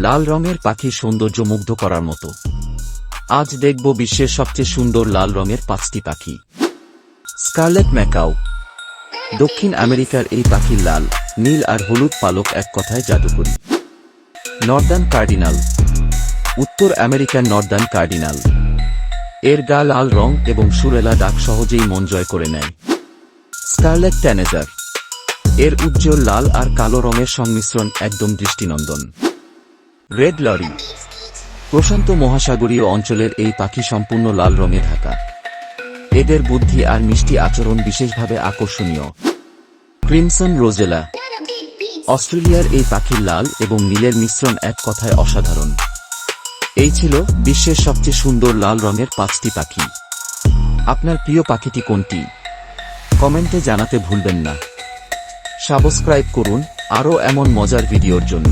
লাল রঙের পাখির সৌন্দর্য মুগ্ধ করার মতো। আজ দেখব বিশ্বের সবচেয়ে সুন্দর লাল রঙের 5টি পাখি। Scarlet macaw. দক্ষিণ আমেরিকার এই পাখির লাল, নীল আর হলুদ পালক এক কথায় জাদুকরী। Northern cardinal. উত্তর আমেরিকার নর্দার্ন কার্ডিনাল। এর গা লাল রং এবং সুরেলা ডাক সহজেই মন জয় করে নেয়। স্কারলেট ট্যানেজার। এর উজ্জ্বল লাল আর কালো রঙের সংমিশ্রণ একদম দৃষ্টিনন্দন। Red lorry. প্রশান্ত মহাসাগরীয় অঞ্চলের এই পাখি সম্পূর্ণ লাল রঙে ঢাকা। এদের বুদ্ধি আর মিষ্টি আচরণ বিশেষভাবে আকর্ষণীয়। Crimson rosella. অস্ট্রেলিয়ার এই পাখির লাল এবং নীলের মিশ্রণ এক কথায় অসাধারণ। এই ছিল বিশ্বের সবচেয়ে সুন্দর লাল রঙের 5টি পাখি। আপনার প্রিয় পাখিটি কোনটি? কমেন্টে জানাতে ভুলবেন না। সাবস্ক্রাইব করুন আরও এমন মজার ভিডিওর জন্য।